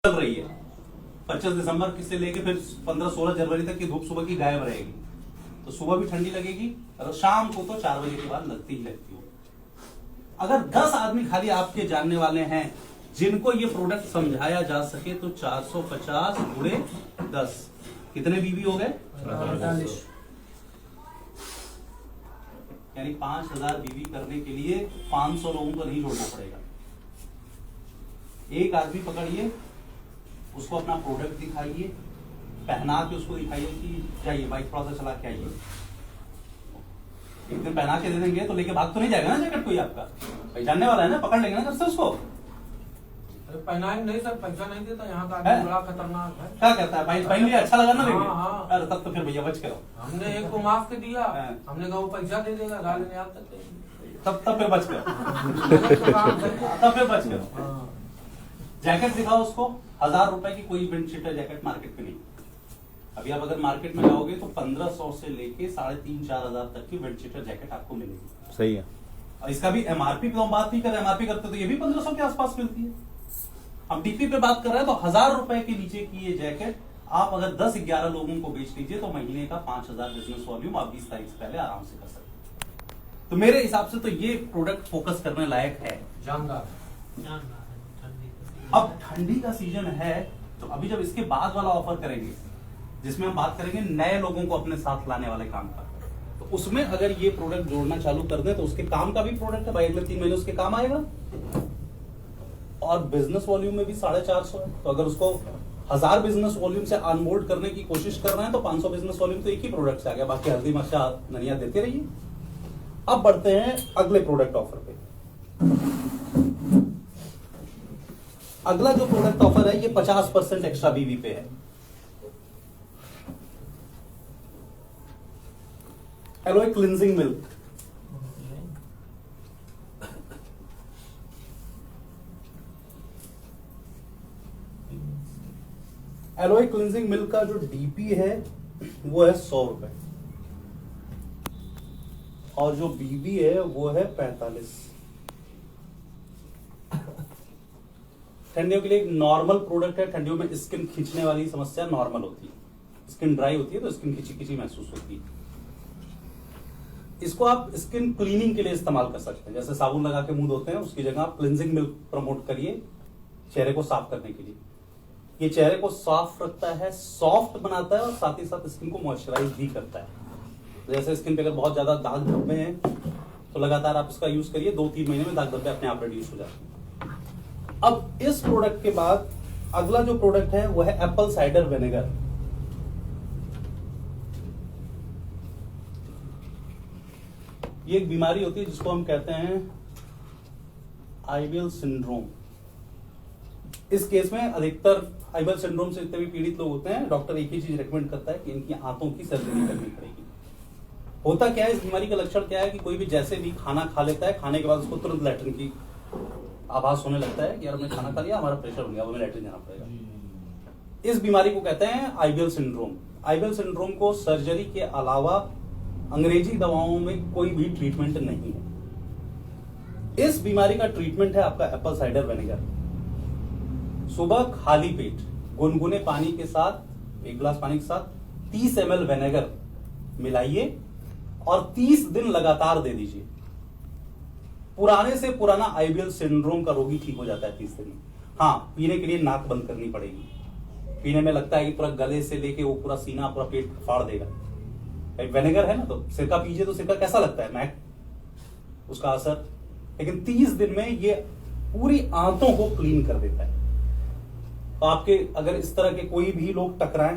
चल रही है। 25 दिसंबर से लेके फिर 15-16 जनवरी तक की धूप सुबह की गायब रहेगी, तो सुबह भी ठंडी लगेगी और शाम को तो 4 बजे के बाद लगती ही लगती है। अगर 10 आदमी खाली आपके जानने वाले हैं जिनको ये प्रोडक्ट समझाया जा सके तो 450 गुणे 10 कितने बीवी हो गए? 45। यानी 5000 बीवी करने के लिए 500 लोगों को नहीं जोड़ना पड़ेगा। एक आदमी पकड़िए, उसको अपना प्रोडक्ट दिखाइए, पहना के उसको दिखाइए कि जाइए बाइक थोड़ा सा चला के आइए। एक दिन पहना के दे देंगे तो लेके भाग तो नहीं जाएगा ना जैकेट कोई आपका, भाई जानने वाला है ना, पकड़ लेंगे ना घर से उसको। पहनाएंगे नहीं सर, पैसा नहीं देता यहाँ का आदमी, बड़ा खतरनाक है। क्या कहता है भाई, पहन लिया अच्छा लगा ना लेंगे? हाँ। अरे तब तो फिर भैया बच के रहो। हमने एक को माफ के दिया, हमने कहा वो पैसा दे देगा, गाली नहीं आता तब फिर बच के तब फिर बच के जैकेट दिखाओ उसको। 1000 रुपए की कोई विंड शीटर जैकेट मार्केट में नहीं। अभी आप अगर मार्केट में जाओगे तो 1500 से लेके 3500-4000 तक की विंड शीटर जैकेट आपको मिलेगी। सही है। और इसका भी एमआरपी पे हम बात नहीं कर रहे, एमआरपी करते तो ये भी 1500 के आसपास मिलती है। हम टीपी पे बात कर रहे हैं तो 1000 रुपए के नीचे की ये जैकेट आप अगर 10-11 लोगों को बेच लीजिए तो महीने का 5000 बिजनेस वॉल्यूम आप 20 तारीख से पहले आराम से कर सकते हैं। तो मेरे हिसाब से तो ये प्रोडक्ट फोकस करने लायक है। जानदार। अब ठंडी का सीजन है तो अभी जब इसके बाद वाला ऑफर करेंगे जिसमें हम बात करेंगे नए लोगों को अपने साथ लाने वाले काम का, तो उसमें अगर ये प्रोडक्ट जोड़ना चालू कर दें तो उसके काम का भी प्रोडक्ट है भाई, अगले 3 महीने उसके काम आएगा। और बिजनेस वॉल्यूम में भी 450 है, तो अगर उसको 1000 बिजनेस वॉल्यूम से अनबोर्ड करने की कोशिश कर रहे हैं तो 500 बिजनेस वॉल्यूम तो एक ही प्रोडक्ट से आ गया, बाकी हल्दी मर्चा धनिया देते रहिए। अब बढ़ते हैं अगले प्रोडक्ट ऑफर पे। अगला जो प्रोडक्ट ऑफर है ये 50% एक्स्ट्रा बीवी पे है। Alloy cleansing milk, alloy cleansing milk का जो डीपी है वो है 100 रुपए और जो बीबी है वो है 45। ठंडियों के लिए एक नॉर्मल प्रोडक्ट है। ठंडियों में स्किन खींचने वाली समस्या नॉर्मल होती है, स्किन ड्राई होती है तो स्किन खिंची खिंची महसूस होती है। इसको आप स्किन क्लीनिंग के लिए इस्तेमाल कर सकते हैं, जैसे साबुन लगा के मुंह धोते हैं उसकी जगह आप क्लिंजिंग मिल्क प्रमोट करिए चेहरे को साफ करने के लिए। ये चेहरे को साफ रखता है, सॉफ्ट बनाता है और साथ ही साथ स्किन को मॉइस्चराइज भी करता है। जैसे स्किन पे अगर बहुत ज्यादा दाग धब्बे हैं तो लगातार आप इसका यूज करिए, 2-3 महीने में दाग धब्बे अपने आप रिड्यूस हो जाते हैं। अब इस प्रोडक्ट के बाद अगला जो प्रोडक्ट है वो है एप्पल साइडर विनेगर। ये एक बीमारी होती है जिसको हम कहते हैं आईबियल सिंड्रोम। इस केस में अधिकतर आईबियल सिंड्रोम से जितने भी पीड़ित लोग होते हैं, डॉक्टर एक ही चीज रेकमेंड करता है कि इनकी आंतों की सर्जरी करनी पड़ेगी। होता क्या है, इस बीमारी का लक्षण क्या है कि कोई भी जैसे भी खाना खा लेता है, खाने के बाद उसको तुरंत लैट्रिन की आभास होने लगता है कि यार हमने खाना खा लिया, हमारा प्रेशर हो गया, हमें लैट्रिन जाना पड़ेगा। इस बीमारी को कहते हैं आईबियल सिंड्रोम। आईबियल सिंड्रोम को सर्जरी के अलावा अंग्रेजी दवाओं में कोई भी ट्रीटमेंट नहीं है। इस बीमारी का ट्रीटमेंट है आपका एप्पल साइडर विनेगर। सुबह खाली पेट गुनगुने पानी के साथ, 1 गिलास पानी के साथ 30 ml विनेगर मिलाइए और 30 दिन लगातार दे दीजिए। पुराने से पुराना आईबियल सिंड्रोम का रोगी ठीक हो जाता है 30 दिन में। हाँ, पीने के लिए नाक बंद करनी पड़ेगी। पीने में लगता है कि पूरा गले से लेके वो पूरा सीना पूरा पेट फाड़ देगा। विनेगर है ना, तो सिरका पीजिए तो सिरका कैसा लगता है, मैक उसका असर। लेकिन 30 दिन में ये पूरी आंतों को क्लीन कर देता है। तो आपके अगर इस तरह के कोई भी लोग टकराएं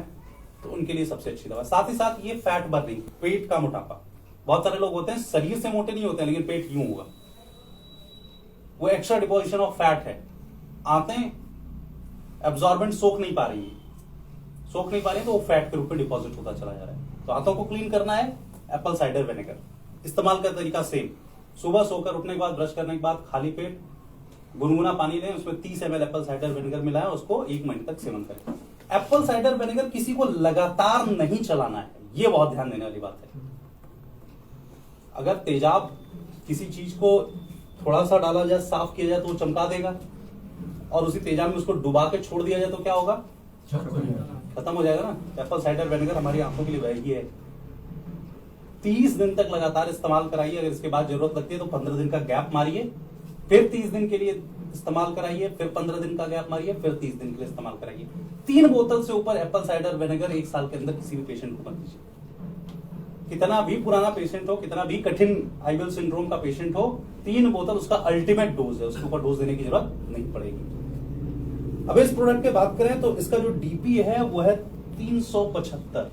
तो उनके लिए सबसे अच्छी दवा। साथ ही साथ ये फैट बर्निंग, पेट का मोटापा। बहुत सारे लोग होते हैं शरीर से मोटे नहीं होते हैं लेकिन पेट यूं होगा, वो एक्स्ट्रा डिपोजिशन ऑफ फैट है। आंतें एब्जॉर्बेंट सोख नहीं पा रही है तो वो फैट के रूप में डिपॉजिट होता चला जा रहा है। तो आंतों को क्लीन करना है, एप्पल साइडर विनेगर। इस्तेमाल का तरीका सेम, सुबह सोकर उठने के बाद, ब्रश करने के बाद खाली पेट गुनगुना पानी लें, उसमें 30 ml एप्पल साइडर विनेगर मिलाएं, उसको 1 महीने तक सेवन करें। एप्पल साइडर विनेगर किसी को लगातार नहीं चलाना है, ये बहुत ध्यान देने वाली बात है। अगर तेजाब किसी चीज को थोड़ा सा डाला जाए, साफ किया जाए तो वो चमका देगा। और उसी तेजाब में उसको डुबा के छोड़ दिया जाए तो क्या होगा? खत्म हो जाएगा ना। एप्पल साइडर विनेगर हमारी आंखों के लिए वही है। 30 दिन तक लगातार इस्तेमाल कराइए। अगर इसके बाद जरूरत लगती है तो 15 दिन का गैप मारिए, फिर 30 दिन के लिए इस्तेमाल कराइए, फिर 15 दिन का गैप मारिए, फिर 30 दिन के लिए इस्तेमाल कराइए। 3 बोतल से ऊपर एप्पल साइडर विनेगर 1 साल के अंदर किसी भी पेशेंट को मत दीजिए। कितना भी पुराना पेशेंट हो, कितना भी कठिन आइबल सिंड्रोम का पेशेंट हो, 3 बोतल उसका अल्टीमेट डोज है, उसके ऊपर डोज देने की जरूरत नहीं पड़ेगी। अब इस प्रोडक्ट की बात करें तो इसका जो डीपी है वो है 375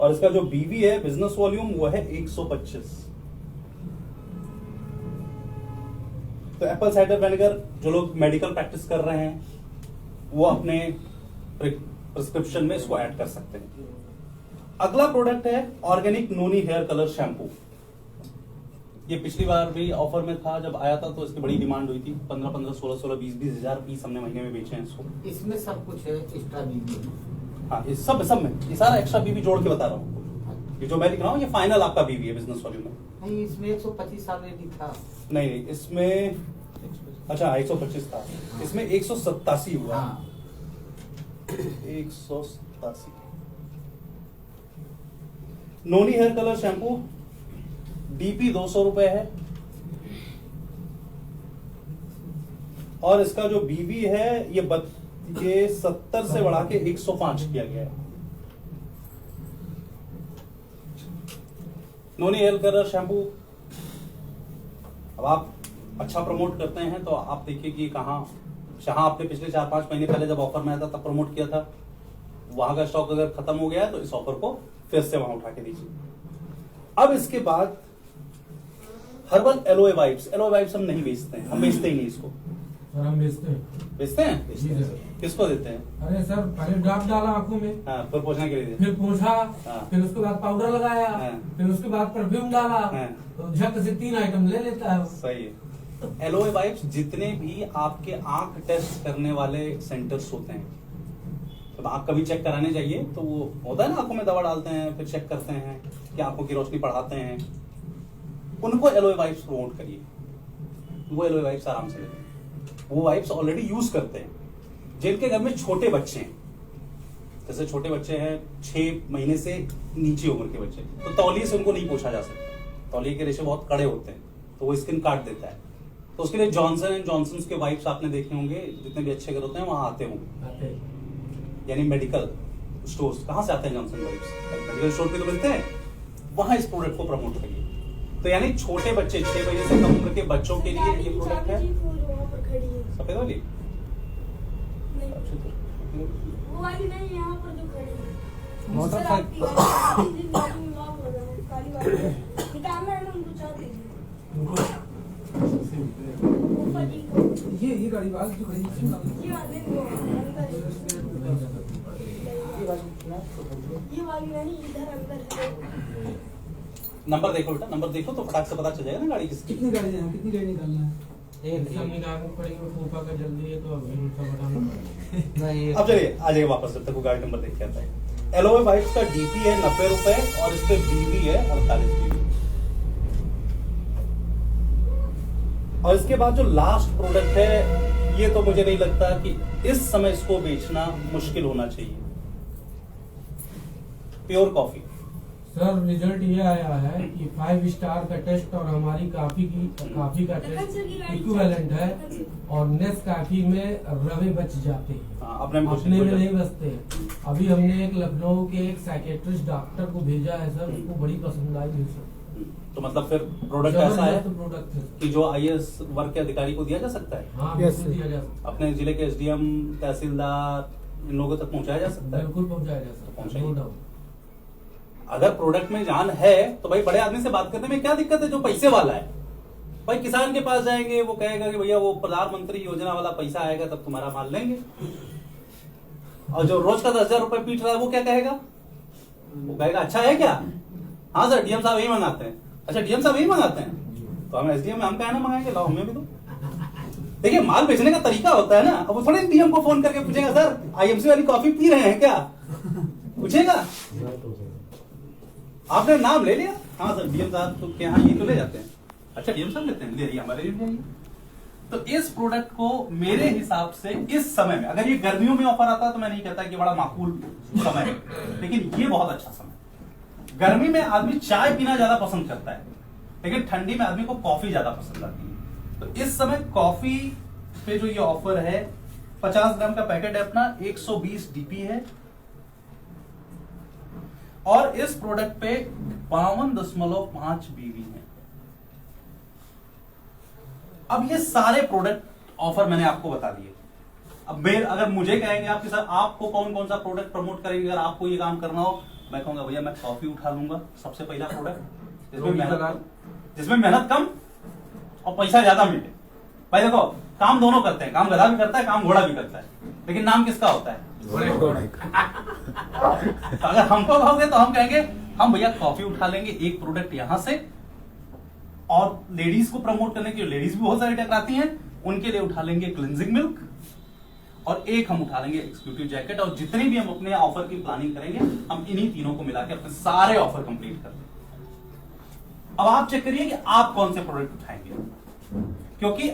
और इसका जो बीवी है बिजनेस वॉल्यूम वो है 125। तो एप्पल साइडर विनेगर जो लोग मेडिकल प्रैक्टिस कर रहे हैं वो अपने प्रिस्क्रिप्शन में इसको ऐड कर सकते हैं। अगला प्रोडक्ट है ऑर्गेनिक नोनी हेयर कलर शैम्पू। ये पिछली बार भी ऑफर में था, जब आया था तो इसकी बड़ी डिमांड हुई थी। 15-15, 16-16, 20-20 हजार पीस हमने महीने में बेचे हैं इसको। इसमें सब कुछ है, एक्स्ट्रा बीबी। हाँ, इस सब में ये सारा एक्स्ट्रा बीबी जोड़ के बता रहा हूँ। ये जो मैं लिख रहा हूँ ये फाइनल आपका बीबी है बिजनेस वॉल्यूम में। नहीं, इसमें 125 ऑलरेडी था। नहीं, इसमें अच्छा 125 था, इसमें 187 हुआ। 187 नोनी हेयर कलर शैम्पू। डीपी 200 रुपए है और इसका जो बीबी है ये 70 से बढ़ा के 105 किया गया है। नोनी हेयर कलर शैम्पू अब आप अच्छा प्रमोट करते हैं तो आप देखिए कि कहाँ जहां आपने पिछले 4-5 महीने पहले जब ऑफर में आया था तब प्रमोट किया था, वहां का स्टॉक अगर खत्म हो गया है तो इस ऑफर को फिर से वहां उठा के दीजिए। अब इसके बाद herbal alloy wipes. Alloy wipes हम नहीं बेचते हैं, हम बेचते ही नहीं इसको। सर हम बेचते हैं। बेचते हैं? जी सर। किसको देते हैं? अरे सर पहले ड्रॉप डाला आंखों में, हाँ, फिर पोछने के लिए फिर पोछा, हाँ। फिर उसके बाद पाउडर लगाया, हाँ। फिर उसके बाद परफ्यूम डाला, हाँ। तो झट से 3 आइटम ले लेता है वो। सही है। एलोए वाइप्स जितने भी आपके आंख टेस्ट करने वाले सेंटर्स होते हैं, जब आंख कभी चेक कराने जाइए तो वो होता है ना, आंखों में दवा डालते हैं, फिर चेक करते हैं कि आंखों की रोशनी बढ़ाते हैं, उनको एलोए वाइप्स प्रमोट करिए। वो एलोए वाइप्स आराम से लेते हैं। वो वाइप्स ऑलरेडी यूज करते हैं। जिनके घर में छोटे बच्चे हैं, जैसे छोटे बच्चे हैं 6 महीने से नीचे उम्र के बच्चे, तो तौलिए से उनको नहीं पोछा जा सकता। तौलिए के रेशे बहुत कड़े होते हैं तो वो स्किन काट देता है। तो उसके लिए जॉनसन एंड जॉनसन के वाइप्स आपने देखे होंगे, जितने भी अच्छे घर होते हैं वहां आते होंगे, यानी मेडिकल स्टोर्स। कहां से आते हैं जॉनसन वाइप्स? मेडिकल स्टोर पे तो मिलते हैं, वहां इस प्रोडक्ट को प्रमोट करिए। तो यानी छोटे बच्चे 6 महीने से कम उम्र के बच्चों के लिए ये प्रोडक्ट है। सफेद वाली वो वाली नहीं, यहाँ पर जो खड़ी है मोटरसाइकिल काली वाली निकालना है ना, उनको चाह दीजिए। ये गाड़ी वाली जो खड़ी है, ये वाली नहीं, इधर अंदर है। नंबर देखो बेटा, नंबर देखो तो फटाक से पता चल जाएगा ना गाड़ी किसकी। कितनी गाड़ी है, कितनी गाड़ी निकालना है? एक निकालनी पड़ेगी, फूफा का जल्दी है तो अभी उनका बढ़ाना पड़ेगा। नहीं, अब चलिए आ जाइए वापस, जब तक वो गाड़ी नंबर देख के आता है। एलोए वाइप्स का डीपी है 90 रुपए और इस पे बीवी है 48 बीवी। और इसके बाद जो लास्ट प्रोडक्ट है, ये तो मुझे नहीं लगता कि इस समय इसको बेचना मुश्किल होना चाहिए। Pure coffee. सर रिजल्ट ये आया है कि 5 स्टार का टेस्ट और हमारी काफी का टेस्ट इक्विवेलेंट है, और नेस्कैफे में रवे बच जाते हैं, अपने में नहीं बचते हैं। अभी हमने एक लखनऊ के एक साइकेट्रिस्ट डॉक्टर को भेजा है सर, उसको बड़ी पसंद आई है सर। तो मतलब फिर प्रोडक्ट ऐसा है प्रोडक्ट है कि जो आईएएस वर्ग के अधिकारी को दिया जा सकता है। हाँ, बिल्कुल दिया जा सकता अपने जिले के एसडीएम, तहसीलदार, इन लोगों तक पहुंचाया जा सकता है, है। बिल्कुल पहुंचाया जा सकता है, पहुंचाइए। No doubt. अगर प्रोडक्ट में जान है तो भाई बड़े आदमी से बात करने में क्या दिक्कत है, जो पैसे वाला है। भाई किसान के पास जाएंगे, वो कहेगा कि भैया वो प्रधानमंत्री योजना वाला पैसा आएगा तब तुम्हारा माल लेंगे। और जो रोज का 10,000 रुपए पीट रहा है वो क्या कहेगा? वो कहेगा अच्छा है क्या? हाँ सर, डीएम साहब यही मंगाते हैं। अच्छा, डीएम साहब यही मंगाते हैं तो हम एसडीएम में हम क्या ना मंगाएंगे, लाओ हमें भी दो। देखिए, माल बेचने का तरीका होता है ना। अब वो थोड़े डीएम को फोन करके पूछेगा सर आईएमसी वाली कॉफी पी रहे हैं क्या, पूछेगा। आपने नाम ले लिया, हाँ सर डीएम साहब तो क्या, हाँ ये तो ले जाते हैं। अच्छा डीएम साहब लेते हैं, ले हमारे लिए तो इस प्रोडक्ट को मेरे हिसाब से इस समय में, अगर ये गर्मियों में ऑफर आता तो मैं नहीं कहता कि बड़ा माकूल समय है, लेकिन ये बहुत अच्छा समय। गर्मी में आदमी चाय पीना ज्यादा पसंद करता है, लेकिन ठंडी में आदमी को कॉफी ज्यादा पसंद आती है। तो इस समय कॉफी पे जो ये ऑफर है, 50 ग्राम का पैकेट है अपना, 120 डीपी है, और इस प्रोडक्ट पे 52.5 बीवी है। अब ये सारे प्रोडक्ट ऑफर मैंने आपको बता दिए। अब अगर मुझे कहेंगे आपके सर आपको कौन कौन सा प्रोडक्ट प्रमोट करेंगे, अगर आपको ये काम करना हो, मैं कहूंगा भैया मैं कॉफी उठा लूंगा, सबसे पहला प्रोडक्ट जिसमें मेहनत कम और पैसा ज्यादा मिले। भाई देखो, काम दोनों करते हैं, काम गधा भी करता है, काम घोड़ा भी करता है, लेकिन नाम किसका होता है? घोड़े का। तो अगर हमको कहोगे तो हम कहेंगे हम भैया कॉफी उठा लेंगे एक प्रोडक्ट यहां से, और लेडीज को प्रमोट करने के लिए लेडीज भी बहुत सारी टकराती हैं, उनके लिए उठा लेंगे क्लिनजिंग मिल्क, और एक हम उठा लेंगे एक्सिक्यूटिव जैकेट। और जितने भी हम अपने ऑफर की प्लानिंग करेंगे, हम इन्हीं तीनों को मिला के अपने सारे ऑफर कंप्लीट कर लेंगे। अब आप चेक करिए कि आप कौन से प्रोडक्ट उठाएंगे, क्योंकि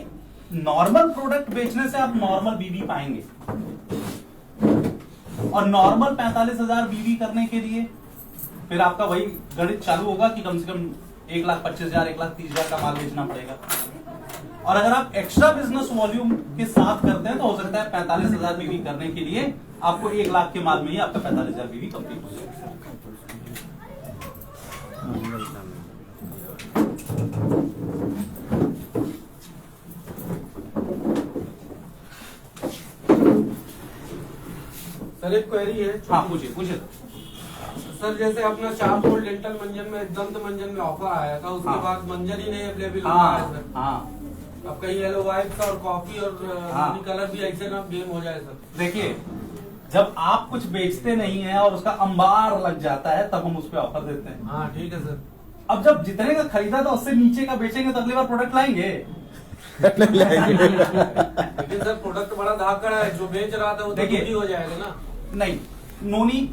नॉर्मल प्रोडक्ट बेचने से आप नॉर्मल बीवी पाएंगे, और नॉर्मल 45,000 बीवी करने के लिए फिर आपका वही गणित चालू होगा कि कम से कम 1,25,000 1,30,000 का माल बेचना पड़ेगा। और अगर आप एक्स्ट्रा बिजनेस वॉल्यूम के साथ करते हैं तो हो सकता है 45,000 बीवी करने के लिए आपको 1 लाख के माल में ही आपका 45,000 बीवी कंप्लीट हो जाएगा। सर एक क्वेरी है। हाँ पूछिए सर जैसे अपना 4 बोल्ट डेंटल मंजन में, दंत मंजन में ऑफर आया था, उसके हाँ। बाद मंजन ही नहीं अवेलेबल हाँ हुआ है सर। हाँ अब कहीं येलो वाइट और कॉफी और हाँ। कलर भी ऐसे ना गेम हो जाए सर। देखिए, जब आप कुछ बेचते नहीं है और उसका अंबार लग जाता है तब हम उस पर ऑफर देते हैं। हाँ ठीक है सर। अब जब जितने का खरीदा था उससे नीचे का बेचेंगे तो अगली बार प्रोडक्ट लाएंगे। लेकिन सर प्रोडक्ट बड़ा धाकड़ है, जो बेच रहा था वो तो देखिए, दुखी हो जाएगा ना। नहीं, नोनी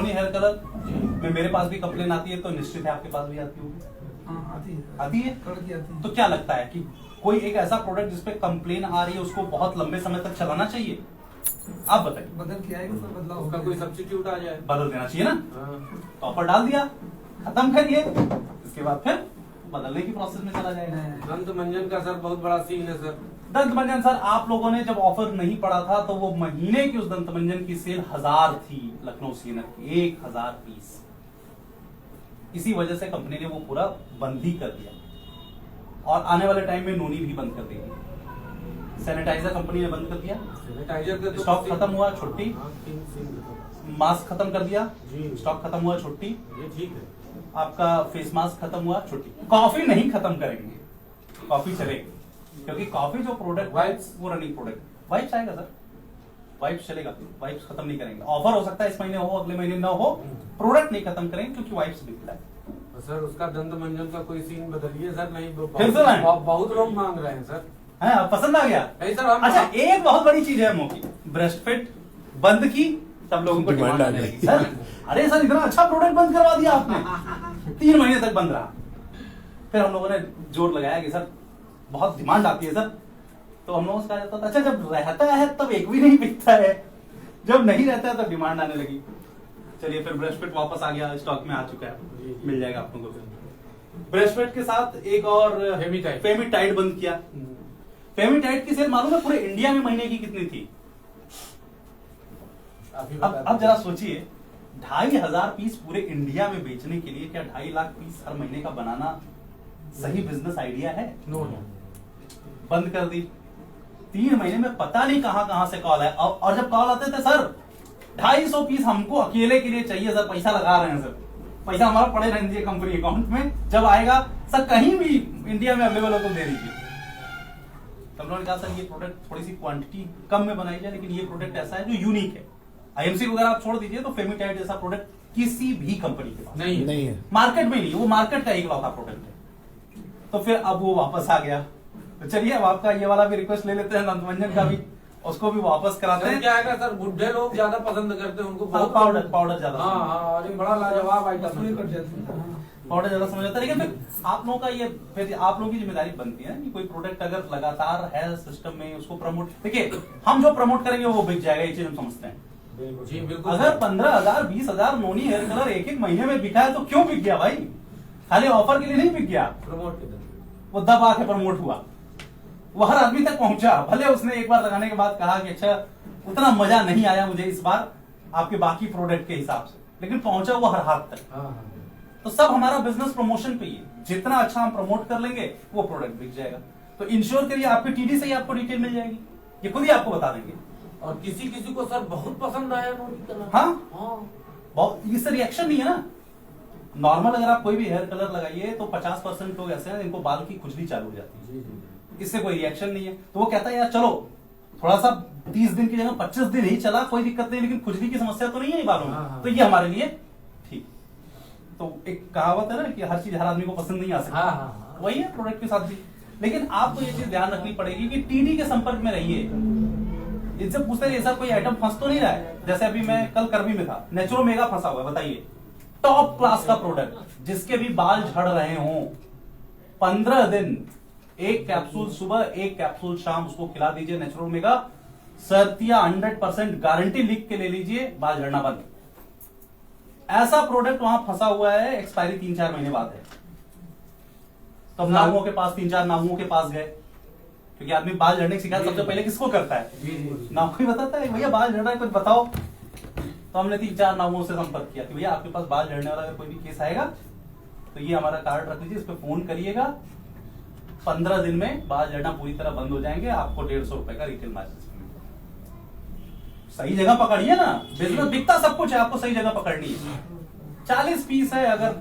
हेयर कलर में मेरे पास भी कंप्लेन आती है, तो निश्चित है आपके पास भी आती होगी। आती है। तो क्या लगता है कि कोई एक ऐसा प्रोडक्ट जिसपे कंप्लेन आ रही है उसको बहुत लंबे समय तक चलाना चाहिए? आप बताइए। बदल के आएगा सर, बदलाव उसका कोई सब्स्टिट्यूट आ जाए, बदल देना चाहिए ना। हाँ। तो ऑफर डाल दिया, खत्म करिए, इसके बाद फिर बदलने की प्रोसेस में चला जाएगा। दंत मंजन का सर बहुत बड़ा सीन है सर। दंत मंजन सर, आप लोगों ने जब ऑफर नहीं पड़ा था तो वो महीने की उस दंत मंजन की सेल 1000 थी लखनऊ सीनर की, 1000 पीस। इसी वजह से कंपनी ने वो पूरा बंद ही कर दिया, और आने वाले टाइम में नोनी भी बंद कर देगी। सैनिटाइजर कंपनी ने बंद कर दिया, सैनिटाइजर का तो स्टॉक खत्म हुआ, छुट्टी। हाँ, सीन मास्क खत्म कर दिया, जी। स्टॉक खत्म हुआ, छुट्टी। ये ठीक है। आपका फेस मास्क खत्म हुआ, छुट्टी। कॉफी नहीं खत्म करेंगे, कॉफी चलेगी, क्योंकि कॉफी जो प्रोडक्ट Wipes? वो रनिंग प्रोडक्ट। वाइप्स आएगा सर, वाइप्स चलेगा, वाइप्स खत्म नहीं करेंगे। ऑफर हो सकता है इस महीने हो, अगले महीने ना हो, प्रोडक्ट नहीं खत्म करेंगे क्योंकि वाइप्स बिकता है। सर उसका दंत मंजन का कोई सीन बदलिए सर। नहीं फिर से लाएं? बहुत लोग मांग रहे हैं सर। है, पसंद आ गया? नहीं सर, हम अच्छा, एक बहुत बड़ी चीज है मोकी, ब्रेस्ट फिट बंद की, सब लोगों को डिमांड आने लगी। सर अरे सर, इतना अच्छा प्रोडक्ट बंद करवा दिया आपने, 3 महीने तक बंद रहा। फिर हम लोगों ने जोर लगाया कि सर बहुत डिमांड आती है सर, तो हम लोगों से कहा जाता था अच्छा जब रहता है तब एक भी नहीं बिकता है, जब नहीं रहता है तब डिमांड आने लगी। चलिए फिर ब्रेस्ट फिट वापस आ गया, स्टॉक में आ चुका है, मिल जाएगा आप लोगों को। ब्रेस्ट फिट के साथ एक और फेमिटाइड बंद किया। फेमिटाइड की सेल मालूम है पूरे इंडिया में महीने की कितनी थी? अब जरा सोचिए, 2,500 पीस पूरे इंडिया में बेचने के लिए क्या 2.5 लाख पीस हर महीने का बनाना सही बिजनेस आइडिया है? बंद कर दी। 3 महीने में पता नहीं कहां कहां से कॉल है, और जब कॉल आते थे सर 250 पीस हमको अकेले के लिए चाहिए सर, पैसा लगा रहे हैं सर, पैसा हमारा पड़े रहने दीजिए कंपनी अकाउंट में, जब आएगा सर कहीं भी इंडिया में अवेलेबल हो तो दे दीजिए। तब उन्होंने कहा सर ये प्रोडक्ट थोड़ी सी क्वांटिटी कम में बनाई जाए, लेकिन ये प्रोडक्ट ऐसा है जो यूनिक है। आईएमसी वगैरह आप छोड़ दीजिए, तो फेमिटाइड जैसा प्रोडक्ट किसी भी कंपनी के पास नहीं है, मार्केट में नहीं, वो मार्केट का एक लौता प्रोडक्ट है। तो फिर अब वो वापस आ गया। तो चलिए अब आपका ये वाला भी रिक्वेस्ट ले लेते हैं, दंत मंजन का भी, उसको भी वापस कराते हैं। क्या है सर, बुढ़े लोग ज्यादा पसंद करते हैं, उनको बहुत पाउडर ज्यादा। हाँ, अरे बड़ा लाजवाब आइटम है। पाउडर ज्यादा समझ आता है। लेकिन फिर आप लोगों का ये, फिर आप लोगों की जिम्मेदारी बनती है कि कोई प्रोडक्ट अगर लगातार है सिस्टम में उसको प्रमोट, देखिए हम जो प्रमोट करेंगे वो बिक जाएगा, ये चीज हम समझते हैं। जी बिल्कुल। अगर 15,000 20,000 नोनी हेयर कलर एक महीने में बिका है तो क्यों बिक गया भाई? खाली ऑफर के लिए नहीं बिक गया, प्रमोट के वो दबा के प्रमोट हुआ, वो हर आदमी तक पहुंचा। भले उसने एक बार लगाने के बाद कहा कि अच्छा उतना मजा नहीं आया मुझे इस बार आपके बाकी प्रोडक्ट के हिसाब से, लेकिन पहुंचा वो हर हाथ तक। तो सब हमारा बिजनेस प्रमोशन पे ही है, जितना अच्छा हम प्रमोट कर लेंगे वो प्रोडक्ट बिक जाएगा। तो इंश्योर करिए आपके टीडी से ही आपको डिटेल मिल जाएगी, ये खुद ही आपको बता देंगे। और किसी किसी को सर बहुत पसंद आया नोनी कलर। हाँ बहुत, इससे रिएक्शन नहीं है ना। नॉर्मल अगर आप कोई भी हेयर कलर लगाइए तो 50% लोग ऐसे हैं जिनको बाल की खुजली चालू हो जाती है, इससे कोई रिएक्शन नहीं है। तो वो कहता है यार चलो थोड़ा सा 30 दिन की जगह 25 दिन ही चला, कोई दिक्कत नहीं, लेकिन खुजली की समस्या तो नहीं है बालों में, तो ये हमारे लिए ठीक। तो एक कहावत है ना कि हर चीज हर आदमी को पसंद नहीं आ सकती, वही है प्रोडक्ट के साथ भी। लेकिन आपको ये चीज ध्यान रखनी पड़ेगी कि टीडी के संपर्क में रहिए, इनसे पूछते हैं ऐसा कोई आइटम फंस तो नहीं रहा है। जैसे अभी मैं कल करवी में था, नेचुरोमेगा फंसा हुआ है, बताइए टॉप क्लास का प्रोडक्ट जिसके भी बाल झड़ रहे हों, 15 दिन एक कैप्सूल सुबह एक कैप्सूल शाम उसको खिला दीजिए नेचुरोमेगा, सर्तिया 100% गारंटी लिख के ले लीजिए, बाल झड़ना बंद। ऐसा प्रोडक्ट वहां फंसा हुआ है, एक्सपायरी 3-4 महीने बाद है। तो नामुओं के पास 3-4 नामुओं के पास गए, क्योंकि आदमी बाल झड़ने की शिकायत सबसे पहले किसको करता है? नाम ही बताता है भैया बाल झड़ रहा है कुछ बताओ। तो हमने 3-4 नामों से संपर्क किया कि भैया आपके पास बाल झड़ने वाला अगर कोई भी केस आएगा तो ये हमारा कार्ड रख लीजिए, इस पे फोन करिएगा, 15 दिन में बाल झड़ना पूरी तरह बंद हो जाएंगे, आपको 150 रुपए का रिटेल मार्जिन। सही जगह पकड़िए ना, बिजनेस बिकता सब कुछ है, आपको सही जगह पकड़नी है। 40 पीस है, अगर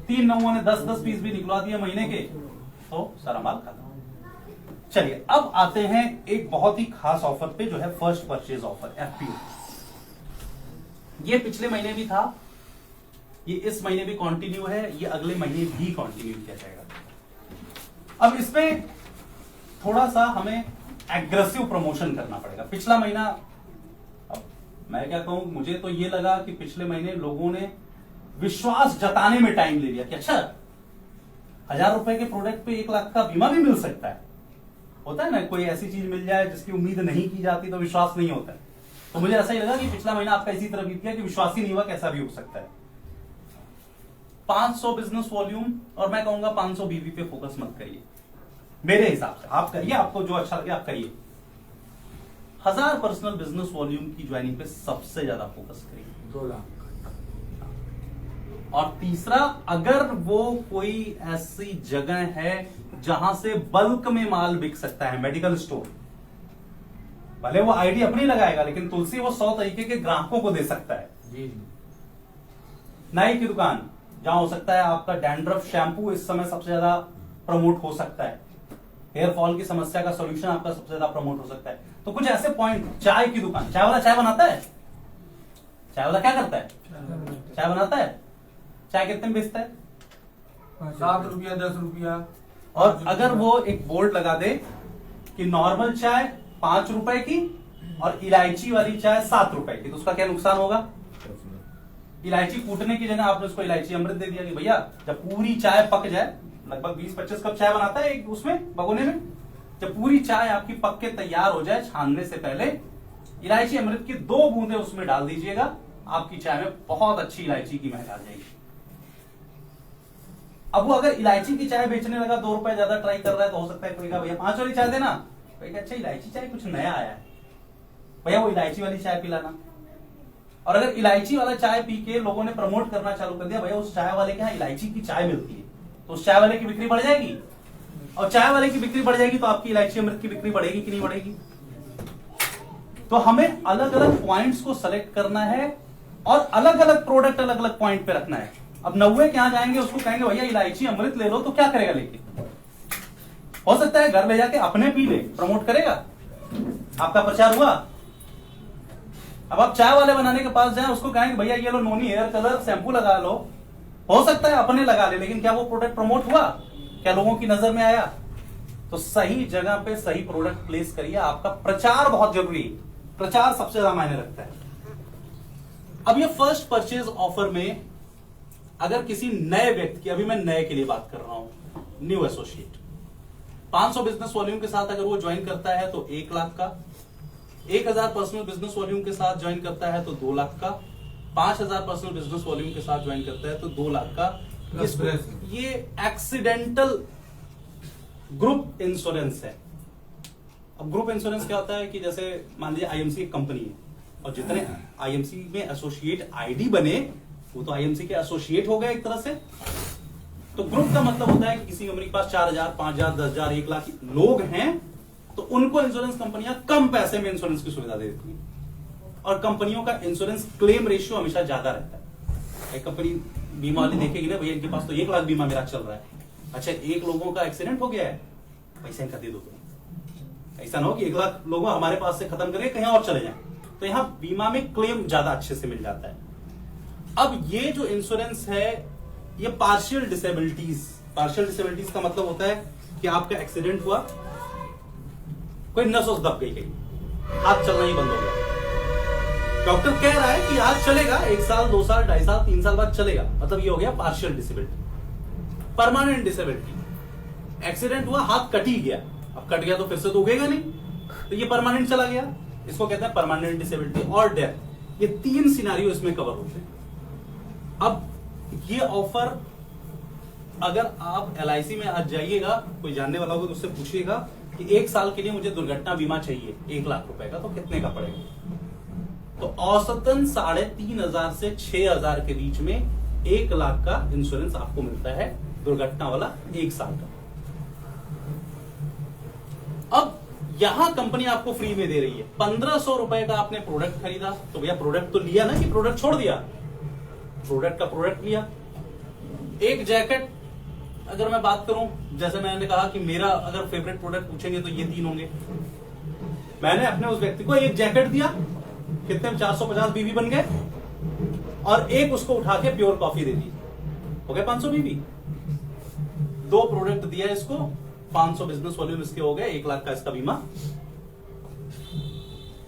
3 नौओं ने 10-10 पीस भी निकलवा दिए महीने के तो सारा माल खत्म। चलिए अब आते हैं एक बहुत ही खास ऑफर पे, जो है फर्स्ट परचेज ऑफर FPO। ये पिछले महीने भी था, ये इस महीने भी कंटिन्यू है, ये अगले महीने भी कंटिन्यू किया जाएगा। अब इसमें थोड़ा सा हमें एग्रेसिव प्रमोशन करना पड़ेगा। पिछला महीना, अब मैं क्या कहूं, मुझे तो ये लगा कि पिछले महीने लोगों ने विश्वास जताने में टाइम ले लिया कि अच्छा 1000 रुपए के प्रोडक्ट पे 1 लाख का बीमा भी मिल सकता है। होता है ना, कोई ऐसी चीज मिल जाए जिसकी उम्मीद नहीं की जाती तो विश्वास नहीं होता है। तो मुझे ऐसा ही लगा कि पिछला महीना आपका इसी तरह बीत गया कि विश्वास ही नहीं हुआ कैसा भी हो सकता है। 500 बिजनेस वॉल्यूम, और मैं कहूंगा 500 बीवी पे फोकस मत करिए, मेरे हिसाब से आप करिए, आपको जो अच्छा लगे आप करिए। 1000 पर्सनल बिजनेस वॉल्यूम की ज्वाइनिंग पे सबसे ज्यादा फोकस करिए, 2 लाख। और तीसरा, अगर वो कोई ऐसी जगह है जहां से बल्क में माल बिक सकता है, मेडिकल स्टोर, भले वो आईडी अपनी लगाएगा लेकिन तुलसी वो 100 तरीके के ग्राहकों को दे सकता है। जी। नाई की दुकान, जहां हो सकता है आपका डैंड्रफ शैम्पू इस समय सबसे ज्यादा प्रमोट हो सकता है, हेयर फॉल की समस्या का सॉल्यूशन आपका सबसे ज्यादा प्रमोट हो सकता है। तो कुछ ऐसे पॉइंट, चाय की दुकान, चाय वाला चाय बनाता है, चाय वाला क्या करता है, चाय बनाता है, चाय कितने में बेचता है? 7 रुपया 10 रुपया। और अगर वो एक बोर्ड लगा दे कि नॉर्मल चाय 5 रुपए की और इलायची वाली चाय 7 रुपए की, तो उसका क्या नुकसान होगा? इलायची कूटने की जगह आपने उसको इलायची अमृत दे दिया कि भैया जब पूरी चाय पक जाए, लगभग 20-25 कप चाय बनाता है एक उसमें भगोने में, जब पूरी चाय आपकी पक के तैयार हो जाए, छानने से पहले इलायची अमृत की 2 बूंदे उसमें डाल दीजिएगा, आपकी चाय में बहुत अच्छी इलायची की महक आ जाएगी। अब वो अगर इलायची की चाय बेचने लगा, 2 रुपए ज्यादा ट्राई कर रहा है, तो हो सकता है कोई कहा भैया 5 वाली चाय देना, कोई अच्छा इलायची चाय कुछ नया आया है, भैया वो इलायची वाली चाय पिलाना। और अगर इलायची वाला चाय पी के लोगों ने प्रमोट करना चालू कर दिया, भैया उस चाय वाले के यहाँ इलायची की चाय मिलती है, तो उस चाय वाले की बिक्री बढ़ जाएगी, और चाय वाले की बिक्री बढ़ जाएगी तो आपकी इलायची अमृत की बिक्री बढ़ेगी कि नहीं बढ़ेगी? तो हमें अलग अलग पॉइंट्स को सेलेक्ट करना है और अलग अलग प्रोडक्ट अलग अलग पॉइंट पे रखना है। अब 90 के यहां जाएंगे, उसको कहेंगे भैया इलायची अमृत ले लो, तो क्या करेगा लेके? हो सकता है घर ले जाके अपने पी ले, प्रमोट करेगा, आपका प्रचार हुआ। अब आप चाय वाले बनाने के पास जाएं, उसको कहेंगे भैया ये लो नोनी हेयर कलर शैम्पू लगा लो, हो सकता है अपने लगा ले, लेकिन क्या वो प्रोडक्ट प्रमोट हुआ? क्या लोगों की नजर में आया? तो सही जगह पे सही प्रोडक्ट प्लेस करिए, आपका प्रचार बहुत जरूरी है, प्रचार सबसे ज्यादा मायने रखता है। अब ये फर्स्ट परचेज ऑफर में अगर किसी नए व्यक्ति की, अभी मैं नए के लिए बात कर रहा हूं, न्यू एसोसिएट 500 बिजनेस वॉल्यूम के साथ अगर वो ज्वाइन करता है तो 1 लाख का, 1000 पर्सनल बिजनेस वॉल्यूम के साथ ज्वाइन करता है तो 2 लाख का, 5000 पर्सनल बिजनेस वॉल्यूम के साथ ज्वाइन करता है तो 2 लाख का। ये एक्सीडेंटल ग्रुप इंश्योरेंस है। अब ग्रुप इंश्योरेंस क्या होता है कि जैसे मान लीजिए आईएमसी एक कंपनी है और जितने आईएमसी में एसोसिएट आईडी बने वो तो आईएमसी के एसोसिएट हो गए एक तरह से। तो ग्रुप का मतलब होता है कि किसी कंपनी के पास 4000, 5000, 10000, 1 लाख लोग हैं तो उनको इंश्योरेंस कंपनियां कम पैसे में इंश्योरेंस की सुविधा दे देती हैं और कंपनियों का इंश्योरेंस क्लेम रेशियो हमेशा ज्यादा रहता है। एक कंपनी बीमा वाली देखेगी ना, भैया इनके पास तो 1 लाख बीमा मेरा चल रहा है, अच्छा 1 लोगों का एक्सीडेंट हो गया है, पैसा इनका दे दो तुम। ऐसा ना हो कि 1 लाख लोगों हमारे पास से खत्म करके कहीं और चले जाएं, तो यहां बीमा में क्लेम ज्यादा अच्छे से मिल जाता है। अब ये जो इंश्योरेंस है ये पार्शियल डिसेबिलिटीज का मतलब होता है कि आपका एक्सीडेंट हुआ, कोई नस वस दब गई, कहीं हाथ चलना ही बंद हो गया, डॉक्टर कह रहा है कि आज चलेगा, 1 साल 2 साल 2.5 साल 3 साल बाद चलेगा, मतलब ये हो गया partial disability. Permanent disability, accident हुआ हाथ कट ही गया, अब कट गया तो फिर से तो उगेगा नहीं, तो ये परमानेंट चला गया, इसको कहते हैं परमानेंट डिसेबिलिटी और डेथ। ये 3 सिनारियो इसमें कवर होते हैं। अब ये ऑफर अगर आप LIC में आज जाइएगा, कोई जानने वाला होगा तो उससे पूछिएगा कि 1 साल के लिए मुझे दुर्घटना बीमा चाहिए 1 लाख रुपए का, तो कितने का पड़ेगा? तो औसतन 3500 से 6000 के बीच में 1 लाख का इंश्योरेंस आपको मिलता है, दुर्घटना वाला 1 साल का। अब यहां कंपनी आपको फ्री में दे रही है। 1500 रुपए का आपने प्रोडक्ट खरीदा तो भैया प्रोडक्ट तो लिया ना, कि प्रोडक्ट छोड़ दिया, प्रोडक्ट का प्रोडक्ट लिया। एक जैकेट अगर मैं बात करूं, जैसे मैंने कहा कि मेरा अगर फेवरेट प्रोडक्ट पूछेंगे तो ये 3 होंगे। मैंने अपने उस व्यक्ति को एक जैकेट दिया, कितने 450 बीवी बन गए, और एक उसको उठा के प्योर कॉफी दे दी, हो गए 500 बीवी। 2 प्रोडक्ट दिया इसको, 500 बिजनेस वॉल्यूम इसके हो गए, 1 लाख का इसका बीमा।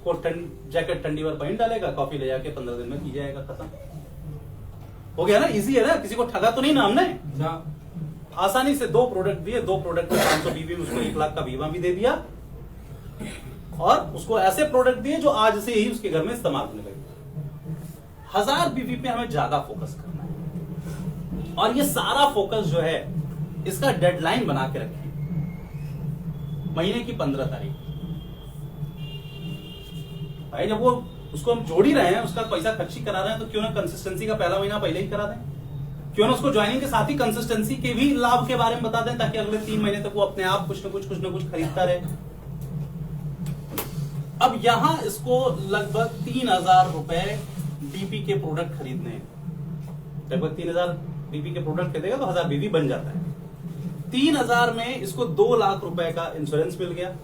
जैकेट ठंडी बार पहन डालेगा, कॉफी ले जाके 15 दिन में पी जाएगा, खत्म हो गया ना। इजी है ना, किसी को ठगा तो नहीं ना हमने, आसानी से 2 प्रोडक्ट दिए, 2 प्रोडक्ट में 500 बीवी में उसको 1 लाख का बीमा भी दे दिया, और उसको ऐसे प्रोडक्ट दिए जो आज से ही उसके घर में इस्तेमाल होने लगे। 1000 बीवी पे हमें ज्यादा फोकस करना है, और ये सारा फोकस जो है इसका डेडलाइन बना के रखिए, महीने की 15 तारीख। भाई जब वो उसको हम जोड़ ही रहे हैं, उसका पैसा खर्ची करा रहे हैं, तो क्यों ना कंसिस्टेंसी का पहला महीना पहले ही करा दें, क्यों ना उसको ज्वाइनिंग के साथ ही कंसिस्टेंसी के भी लाभ के बारे में बता दें, ताकि अगले 3 महीने तक वो अपने आप कुछ न कुछ खरीदता रहे। अब यहां इसको लगभग 3000 रुपए डीपी के प्रोडक्ट खरीदने हैं, लगभग 3000 डीपी के प्रोडक्ट खरीदेगा तो 1000 बीवी बन जाता है। 3000 में इसको 2 लाख रुपए का इंश्योरेंस मिल गया।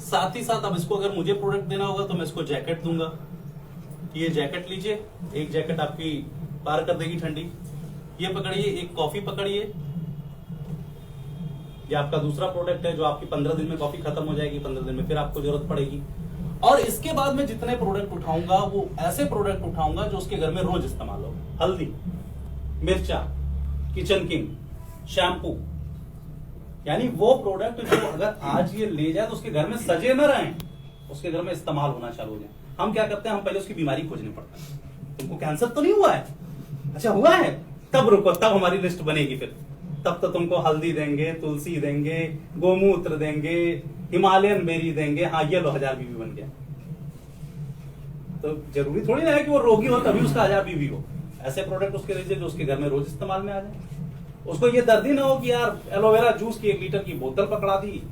साथ ही साथ अब इसको अगर मुझे प्रोडक्ट देना होगा तो मैं इसको जैकेट दूंगा, ये जैकेट लीजिए, एक जैकेट आपकी पार कर देगी ठंडी, ये पकड़िए, एक कॉफी पकड़िए, ये आपका दूसरा प्रोडक्ट है जो आपकी 15 दिन में कॉफी खत्म हो जाएगी, 15 दिन में फिर आपको जरूरत पड़ेगी। और इसके बाद में जितने प्रोडक्ट उठाऊंगा वो ऐसे प्रोडक्ट उठाऊंगा जो उसके घर में रोज इस्तेमाल हो। हल्दी, मिर्चा, किचन किंग, शैम्पू, यानी वो प्रोडक्ट जो अगर आज ये ले जाए तो उसके घर में सजे न रहें, उसके घर में इस्तेमाल होना चालू हो जाए। हम क्या करते हैं, हम पहले उसकी बीमारी खोजने पड़ता है। तुमको कैंसर तो नहीं हुआ है? अच्छा हुआ है, तब रुको, तब हमारी लिस्ट बनेगी। फिर तब तो तुमको हल्दी देंगे, तुलसी देंगे, गोमूत्र देंगे, हिमालयन बेरी देंगे, हाँ ये लो 1000 बीवी बन गया। तो जरूरी थोड़ी ना है कि वो रोगी हो तभी उसका 1000 बीवी हो। ऐसे प्रोडक्ट उसके लीजिए जो उसके घर में रोज इस्तेमाल में आ जाए। उसको ये दर्द ही ना हो कि यार एलोवेरा जूस की 1 लीटर की बोतल पकड़ा दी,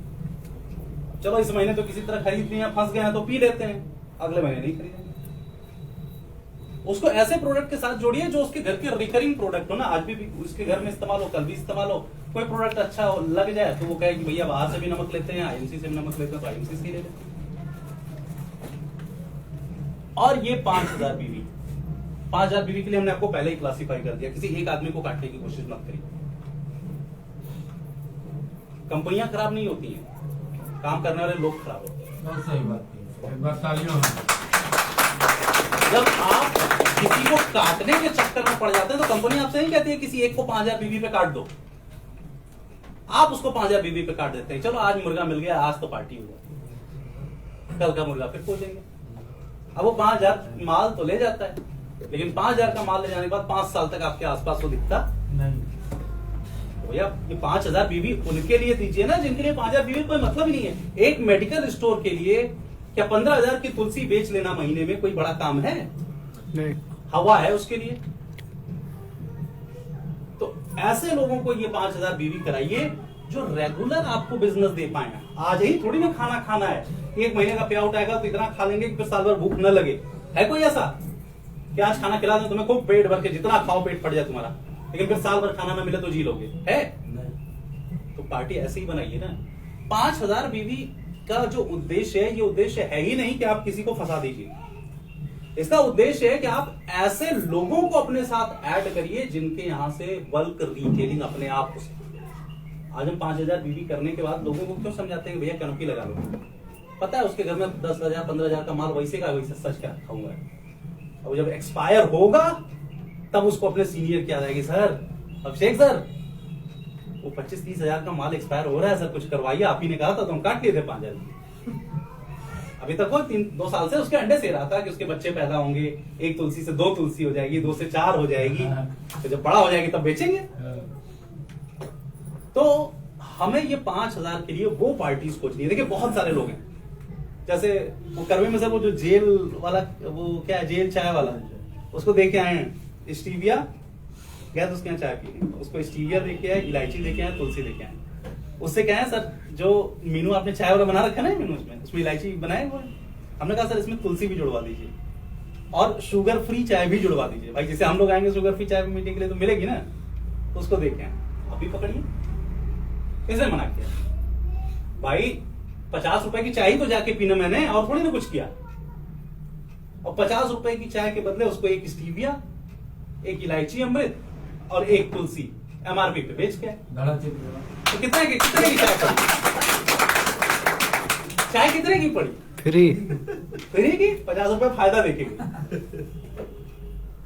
चलो इस महीने तो किसी तरह खरीद लिए, फंस गए हैं तो पी लेते हैं, अगले महीने नहीं खरीदेंगे। उसको ऐसे प्रोडक्ट के साथ जोड़िए जो उसके घर के रिकरिंग प्रोडक्ट हो ना, आज भी उसके घर में इस्तेमाल हो, कल भी इस्तेमाल हो। कोई प्रोडक्ट अच्छा हो, लग जाए तो वो कहे कि भैया बाहर से भी नमक लेते हैं, आईएमसी से भी नमक लेते हैं, तो आईएमसी से ही ले लेते हैं। और ये 5000 बीवी, 5000 बीवी के लिए हमने आपको पहले ही क्लासिफाई कर दिया, किसी एक आदमी को काटने की कोशिश मत करिए। कंपनियां खराब नहीं होती हैं, काम करने वाले लोग खराब होते हैं। बहुत सही बात है, एक बार तालियां। जब आप किसी को काटने के चक्कर में पड़ जाते हैं तो कंपनी आपसे नहीं कहती है किसी एक को 5000 बीवी पे काट दो, आप उसको 5000 बीवी पे काट देते हैं। चलो आज मुर्गा मिल गया, आज तो पार्टी हो गई, कल का मुर्गा फिर खोजेंगे। अब वो 5000 माल तो ले जाता है, लेकिन 5000 का माल ले जाने के बाद 5 साल तक आपके आसपास वो दिखता नहीं। भैया ये 5000 बीवी उनके लिए दीजिए ना जिनके लिए 5000 बीवी कोई मतलब ही नहीं है। एक मेडिकल स्टोर के लिए क्या 15,000 की तुलसी बेच लेना महीने में कोई बड़ा काम है? नहीं। हवा है उसके लिए। तो ऐसे लोगों को ये 5000 बीवी कराइए जो रेगुलर आपको बिजनेस दे पाए। आज ही थोड़ी ना खाना खाना है, एक महीने का पे आउट आएगा तो इतना खा लेंगे कि फिर साल भर भूख न लगे। है कोई ऐसा कि आज खाना खिला दें तुम्हें खूब पेट भर के, जितना खाओ पेट फट जाए तुम्हारा, लेकिन फिर साल भर खाना ना मिले तो जी लोगे? है? तो पार्टी ऐसे ही बनाइए ना। 5000 बीवी का जो उद्देश्य है, ये उद्देश्य है ही नहीं कि आप किसी को फंसा दीजिए। इसका उद्देश्य है कि आप ऐसे लोगों को अपने साथ ऐड करिए जिनके यहां से बल्क रिटेलिंग अपने आप हो सके। आज हम 5000 बीवी करने के बाद लोगों को क्यों समझाते हैं भैया कैनोपी लगा लो? पता है उसके घर में 10,000 15,000 का माल वैसे का वैसे सच का रखा हुआ है। अब जब एक्सपायर होगा तब उसको अपने सीनियर की याद आएगी, सर अभिषेक सर वो 25-30 हजार का माल एक्सपायर हो रहा है सर, कुछ करवाइए, आप ही ने कहा था तो हम काट लिए थे 5,000। अभी तक वो 2 साल से उसके अंडे से रहा था कि उसके बच्चे पैदा होंगे, 1 तुलसी से 2 तुलसी हो जाएगी, 2 से 4 हो जाएगी, तो जब बड़ा हो जाएगी तब बेचेंगे। तो हमें ये 5000 के लिए वो पार्टीज खोजनी है। देखिए बहुत सारे लोग हैं, जैसे वो करवे में सर वो जो जेल वाला, वो क्या है, जेल चाय वाला, उसको देखे आए हैं स्टीविया, गया तो उसके यहाँ चाय पी, उसको स्टीविया देके आए, इलायची देके आए, तुलसी देके आए। उससे क्या है सर, जो मीनू आपने चाय वाला बना रखा है ना मीनू, उसमें इलायची बनाए हुए, हमने कहा सर इसमें तुलसी भी जुड़वा दीजिए और शुगर फ्री चाय भी जुड़वा दीजिए। भाई जैसे हम लोग आएंगे शुगर फ्री चाय मीटिंग के लिए तो मिलेगी ना, तो उसको देखे अभी पकड़िए। कैसे मना किया भाई? 50 रुपए की चाय तो जाके पीना मैंने, और थोड़ी ना कुछ किया। और 50 रुपए की चाय के बदले उसको 1 स्टीविया, 1 इलायची अमृत और 1 तुलसी एमआरपी पे बेच के तो कितने की चाय पड़ी? चाय कितने की पड़ी? फ्री की 50 रुपए फायदा देखेंगे।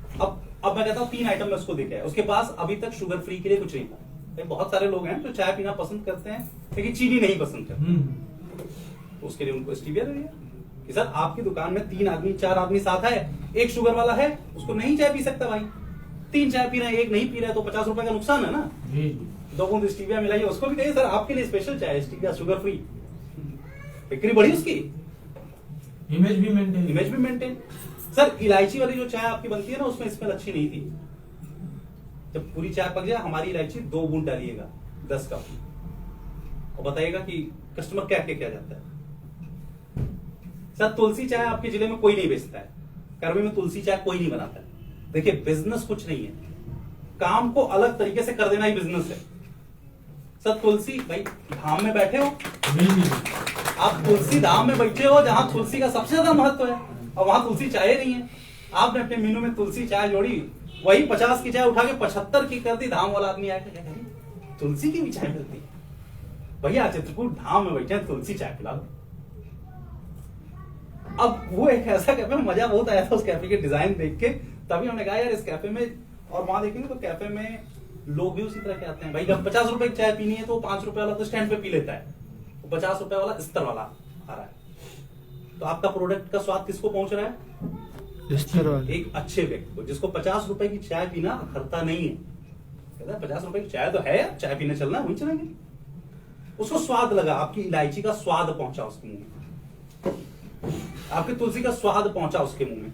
अब मैं कहता हूँ 3 आइटम में उसको देखे है, उसके पास अभी तक शुगर फ्री के लिए कुछ नहीं था। बहुत सारे लोग हैं जो चाय पीना पसंद करते हैं लेकिन चीनी नहीं पसंद करते, तो उसके लिए उनको स्टीविया दे दिया कि सर आपकी दुकान में 3 आदमी 4 आदमी साथ है, 1 शुगर वाला है, उसको नहीं चाय पी सकता भाई, 3 चाय पी रहे हैं, 1 नहीं पी रहा है, तो 50 रुपए का नुकसान है ना। 2 बूंद स्टीविया मिलाइए, उसको भी कहिए सर आपके लिए स्पेशल चाय स्टीविया शुगर फ्री, बिक्री बढ़ी उसकी, इमेज भी मेंटेन। सर इलायची वाली जो चाय आपकी बनती है ना, उसमें स्मेल अच्छी नहीं थी। जब पूरी चाय पक जाए, हमारी इलायची 2 बूंद डालिएगा 10 कप, और बताइएगा कि कस्टमर क्या क्या जाता है। सर तुलसी चाय आपके जिले में कोई नहीं बेचता है, करवे में तुलसी चाय कोई नहीं बनाता है। देखिए बिजनेस कुछ नहीं है, काम को अलग तरीके से कर देना ही बिजनेस है। सर तुलसी, भाई धाम में बैठे हो आप, तुलसी धाम में बैठे हो जहां तुलसी का सबसे ज्यादा महत्व है, और वहां तुलसी चाय नहीं है। आपने अपने मेनू में तुलसी चाय जोड़ी, वही 50 की चाय उठा के 75 की कर दी। धाम वाला आदमी आया क्या करी, तुलसी की भी चाय मिलती है? भैया चित्रकूट धाम में बैठे हैं, तुलसी चाय पिला दो। अब वो एक ऐसा कैफे में, मजा बहुत आया था उस कैफे के डिजाइन देख के, तभी हमने कहा यार इस कैफे में, और वहां देखेंगे तो कैफे में लोग भी उसी तरह के आते हैं। भाई जब 50 रुपए की चाय पीनी है तो 5 रुपए वाला तो स्टैंड पे पी लेता है, 50 रुपए वाला स्तर वाला आ रहा है। तो आपका प्रोडक्ट का स्वाद किसको पहुंच रहा है? एक अच्छे व्यक्ति को, जिसको 50 रुपए की चाय पीना अखरता नहीं है। कहता है 50 रुपए की चाय तो है, चाय पीने चलना, वहीं चलेंगे। उसको स्वाद लगा, आपकी इलायची का स्वाद पहुंचा उसके मुंह में, आपकी तुलसी का स्वाद पहुंचा उसके मुंह में,